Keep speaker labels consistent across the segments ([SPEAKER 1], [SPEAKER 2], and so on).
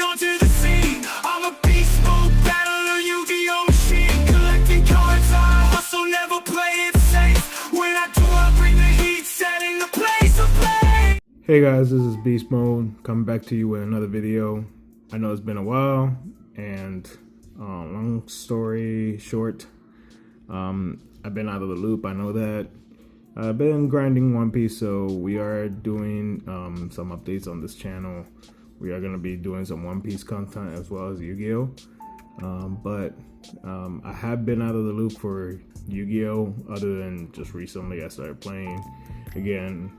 [SPEAKER 1] onto the scene. I'm a beast mode battler, Yu-Gi-Oh machine. Collecting cards, I hustle, never play it safe. When I do, I bring the heat, setting the place of play.
[SPEAKER 2] Hey guys, this is Beast Mode coming back to you with another video. I know it's been a while, and long story short, I've been out of the loop. I know that. I've been grinding One Piece, so we are doing some updates on this channel. We are going to be doing some One Piece content as well as Yu-Gi-Oh! But I have been out of the loop for Yu-Gi-Oh! Other than just recently I started playing again.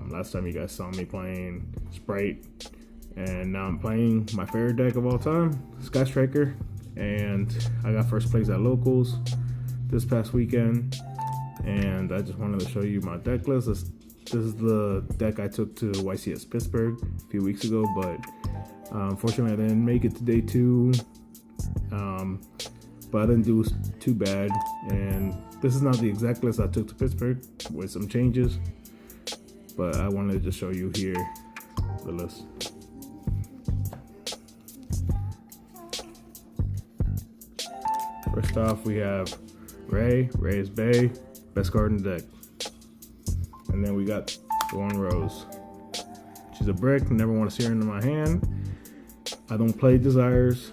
[SPEAKER 2] Last time you guys saw me playing Sprite, and now I'm playing my favorite deck of all time, Sky Striker, and I got first place at locals this past weekend, and I just wanted to show you my deck list. This is the deck I took to YCS Pittsburgh a few weeks ago, but unfortunately I didn't make it to day 2, but I didn't do too bad, and this is not the exact list I took to Pittsburgh with some changes, but I wanted to just show you here the list. First off, we have Ray is Bay, best card in the deck. And then we got Thorn Rose. She's a brick, never want to see her into my hand. I don't play Desires,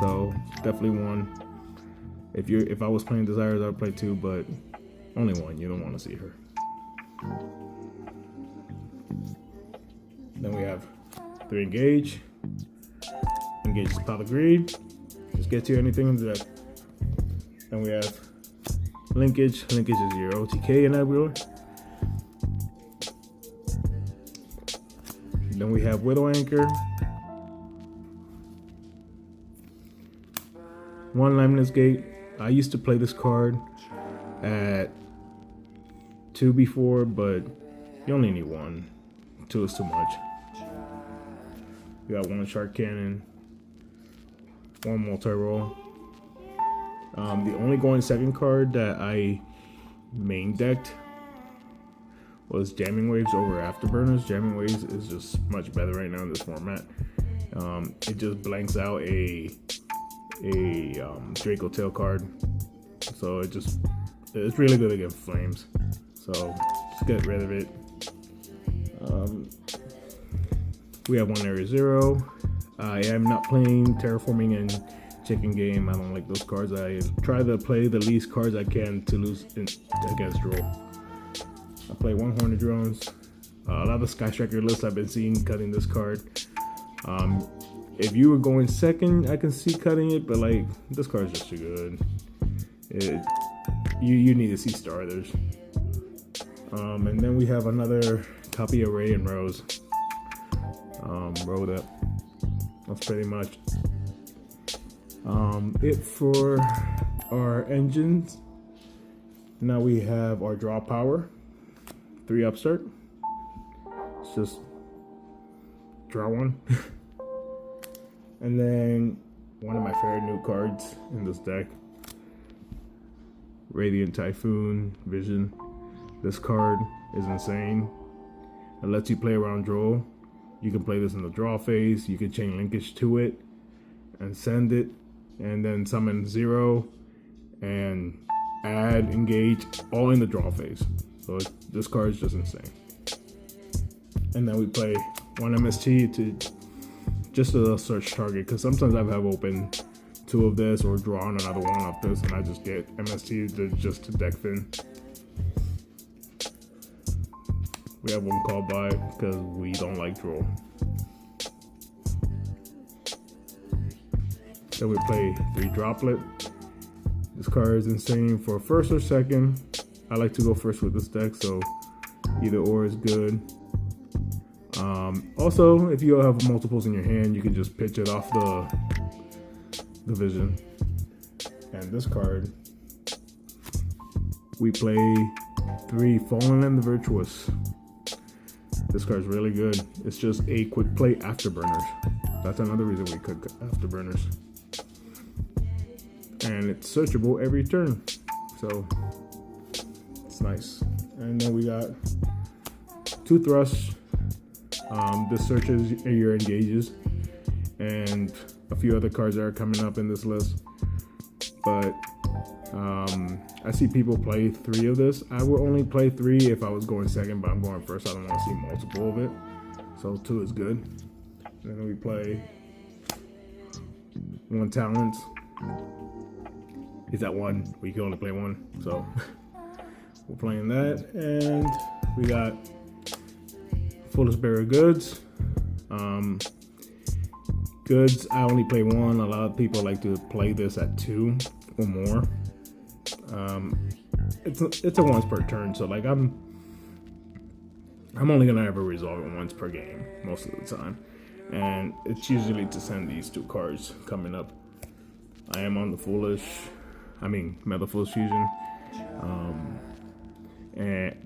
[SPEAKER 2] so definitely one. If I was playing Desires, I would play 2, but only one, you don't want to see her. Then we have 3 Engage. Engage is Pile of Greed. Just get you anything in the deck. Then we have Linkage. Linkage is your OTK enabler. Then we have Widow Anchor. 1 Limeless Gate. I used to play this card at 2 before, but you only need 1. 2 is too much. We got 1 Shark Cannon, 1 Multi-Roll. The only going second card that I main decked was Jamming Waves over Afterburners. Jamming Waves is just much better right now in this format. It just blanks out a Draco Tail card, so it's really good against flames. So just get rid of it. We have 1 Area Zero. I am not playing Terraforming and Chicken Game. I don't like those cards. I try to play the least cards I can to lose against Droll. I play 1 Hornet Drones. A lot of Sky Striker lists I've been seeing cutting this card. If you were going second, I can see cutting it, but like this card is just too good. You need to see starters. And then we have another copy of Ray and Rose. Rolled up. That's pretty much it for our engines. Now we have our draw power. 3 upstart. It's just draw 1. And then one of my favorite new cards in this deck, Radiant Typhoon Vision. This card is insane. It lets you play around Droll. You can play this in the draw phase. You can chain linkage to it and send it, and then summon 0 and add Engage, all in the draw phase. So this card is just insane. And then we play 1 MST just to search target, because sometimes I have open 2 of this or drawn another 1 off this, and I just get MST just to deck fin. We have 1 Call By because we don't like Droll. Then we play 3 Droplet. This card is insane for first or second. I like to go first with this deck, so either or is good. Also, if you have multiples in your hand, you can just pitch it off the vision. And this card, we play 3 Fallen and the Virtuous. This card is really good. It's just a quick play Afterburners. That's another reason we could Afterburners. And it's searchable every turn, so it's nice. And then we got 2 Thrush. This searches your engages, and a few other cards that are coming up in this list. But I see people play 3 of this. I would only play 3 if I was going second, but I'm going first. I don't want to see multiple of it. So 2 is good. And then we play 1 talent. Is that 1? We can only play 1. So we're playing that. And we got Fullest Bearer Goods. Goods, I only play 1. A lot of people like to play this at 2 or more. It's a once per turn, so like I'm only gonna ever resolve it once per game most of the time, and it's usually to send these 2 cards coming up. I am on the Metal Foolish Fusion, and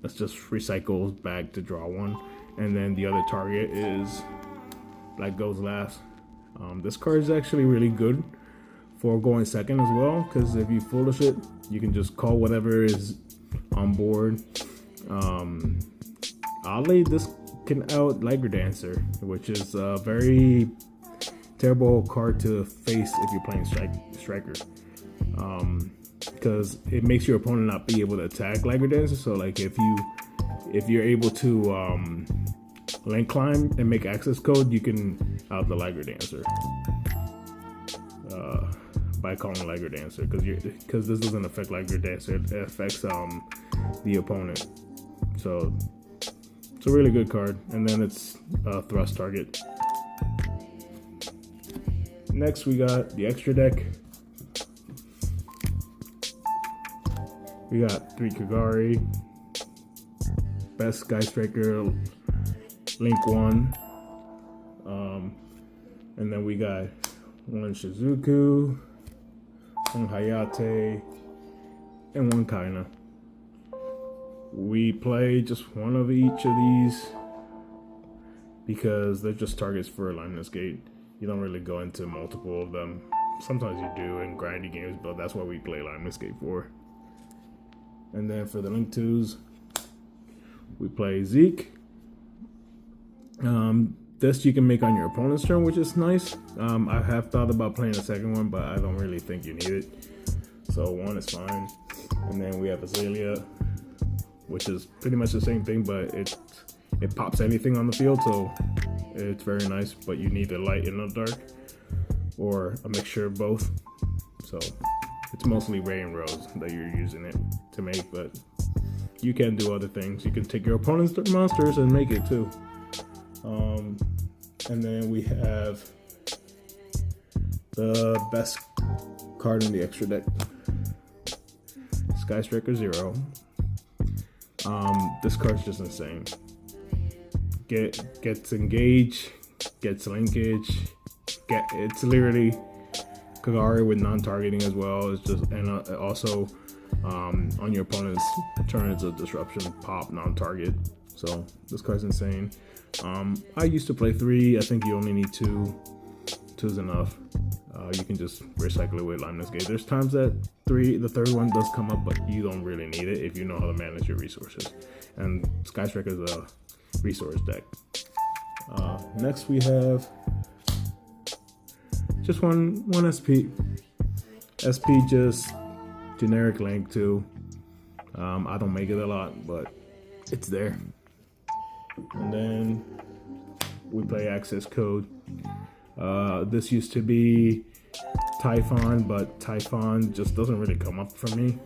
[SPEAKER 2] let's just recycle back to draw 1, and then the other target is Black Goes Last. This card is actually really good for going second as well, because if you foolish it, you can just call whatever is on board. Oddly, this can out Liger Dancer, which is a very terrible card to face if you're playing striker, because it makes your opponent not be able to attack Liger Dancer. So like if you're able to link climb and make access code, you can out the Liger Dancer by calling Liger Dancer, because this doesn't affect Liger Dancer, it affects the opponent. So it's a really good card, and then it's a thrust target. Next we got the extra deck. We got 3 Kagari, Best Sky Striker, Link 1, and then we got 1 Shizuku, 1 Hayate, and 1 Kaina. We play just 1 of each of these because they're just targets for Limeless Gate. You don't really go into multiple of them. Sometimes you do in grindy games, but that's what we play Limeless Gate for. And then for the Link 2s, we play Zeke. This you can make on your opponent's turn, which is nice. I have thought about playing a second one, but I don't really think you need it. So 1 is fine. And then we have Azalea, which is pretty much the same thing, but it pops anything on the field, so it's very nice. But you need a light and a dark, or a mixture of both. So it's mostly Ray and Rose that you're using it to make, but you can do other things. You can take your opponent's monsters and make it too. And then we have the best card in the extra deck, Sky Striker 0. This card's just insane. Gets engage, gets linkage, it's literally Kagari with non-targeting as well. It's just, and also on your opponent's turn, it's a disruption pop non-target. So this card's insane. I used to play 3. I think you only need 2. 2 is enough. You can just recycle it with Limeless Gate. There's times that the third one does come up, but you don't really need it if you know how to manage your resources. And Sky Striker is a resource deck. Next we have just one SP. SP just generic Link 2. I don't make it a lot, but it's there. And then we play Access Code. This used to be Typhon, but Typhon just doesn't really come up for me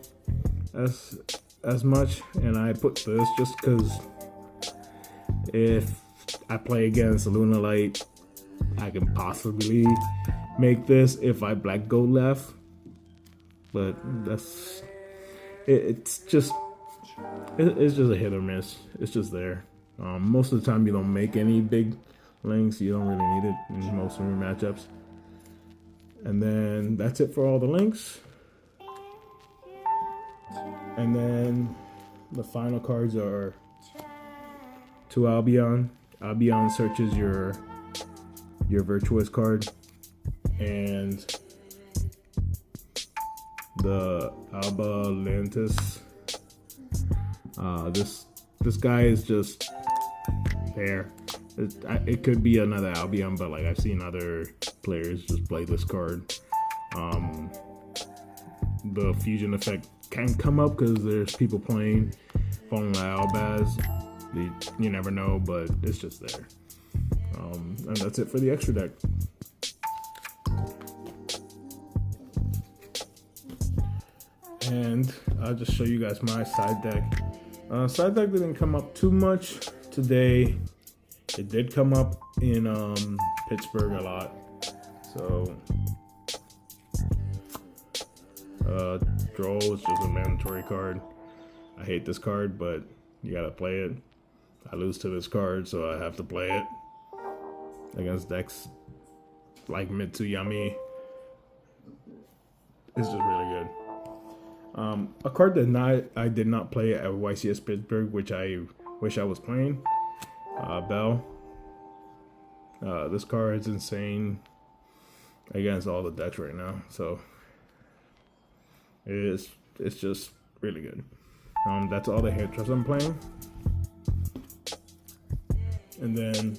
[SPEAKER 2] as much, and I put this just because if I play against Lunalight, I can possibly make this if I Black Gold left, but it's just a hit or miss. It's just there. Most of the time you don't make any big links. You don't really need it in most of your matchups. And then that's it for all the links. And then the final cards are 2 Albion. Albion searches your Virtuous card, and the Alba Lantis. This guy is just there. It could be another Albion, but like I've seen other players just play this card. The fusion effect can come up because there's people playing Fallen Albaz. You never know, but it's just there. And that's it for the extra deck. And I'll just show you guys my side deck. Side deck didn't come up too much today. It did come up in Pittsburgh a lot. So Droll is just a mandatory card. I hate this card, but you gotta play it. I lose to this card, so I have to play it against decks like Mitsuyami. It's just really good. A card that I did not play at YCS Pittsburgh, which I wish I was playing. Bell. This card is insane against all the decks right now, so it's just really good. That's all the Hairtrust I'm playing. And then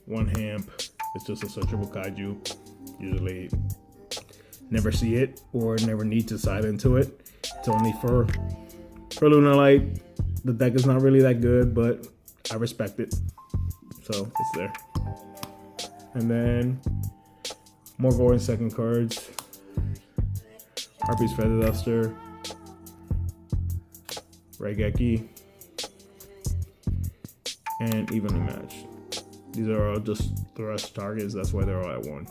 [SPEAKER 2] one Hamp. It's just a searchable kaiju. Usually never see it or never need to side into it. It's only for Lunalight. The deck is not really that good, but I respect it. So it's there. And then more Void second cards. Harpy's Feather Duster. Raigeki. And Evenly Matched. These are all just thrust targets, that's why they're all at 1.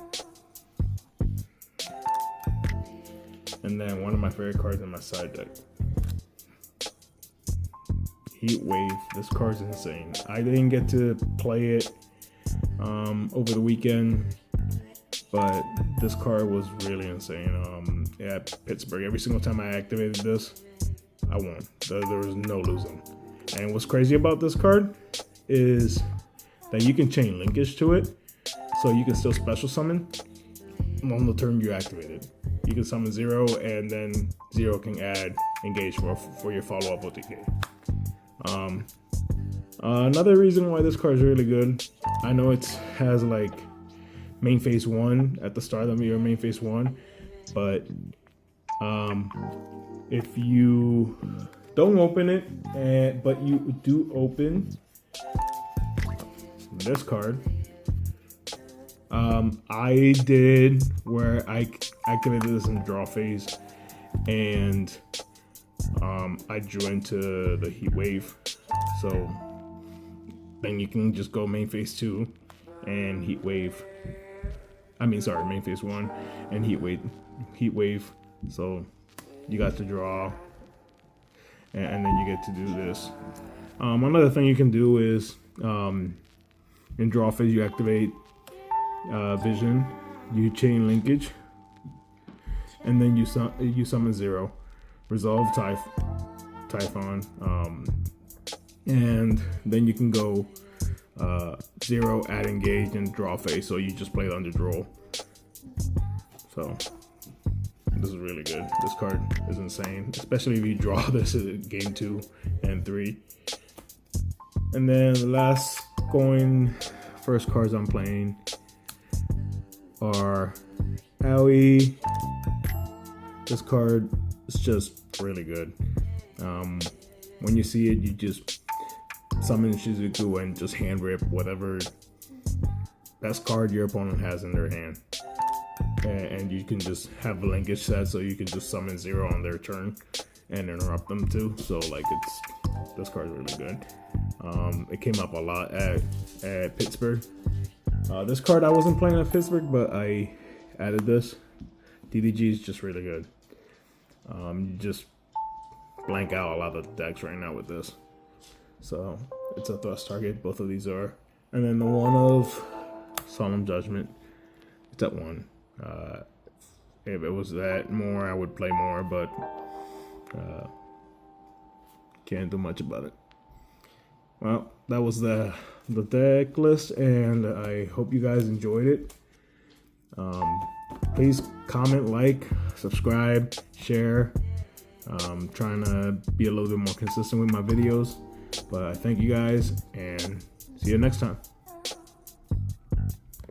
[SPEAKER 2] And then one of my favorite cards in my side deck. Heat Wave. This card's insane. I didn't get to play it over the weekend, but this card was really insane. At Pittsburgh, every single time I activated this, I won. There was no losing. And what's crazy about this card is that you can chain linkage to it, so you can still special summon on the turn you activate it. You can summon 0, and then 0 can add engage for your follow-up OTK. Another reason why this card is really good, I know it has like main phase 1 at the start of your main phase 1, but if you don't open it, but you do open this card, I did where I activated this in draw phase, and I drew into the Heat Wave, so then you can just go main phase 2 and Heat Wave. Main phase 1 and Heat Wave. So you got to draw, and then you get to do this. Another thing you can do is in draw phase you activate Vision, you chain linkage, and then you summon 0, resolve Typhon, and then you can go 0, add engage, and draw phase. So you just play it under draw. So this is really good. This card is insane, especially if you draw this at game 2 and 3. And then the last first cards I'm playing are Aoi. This card is just really good. When you see it, you just summon Shizuku and just hand rip whatever best card your opponent has in their hand. And you can just have a linkage set, so you can just summon 0 on their turn and interrupt them too. So like this card is really good. It came up a lot at Pittsburgh. This card I wasn't playing at Pittsburgh, but I added this. DDG is just really good. You just blank out a lot of the decks right now with this. So it's a thrust target, both of these are. And then the one of Solemn Judgment, it's at 1. If it was that more, I would play more, but can't do much about it. Well, that was the deck list, and I hope you guys enjoyed it. Please comment, like, subscribe, share. I'm trying to be a little bit more consistent with my videos, but I thank you guys, and see you next time.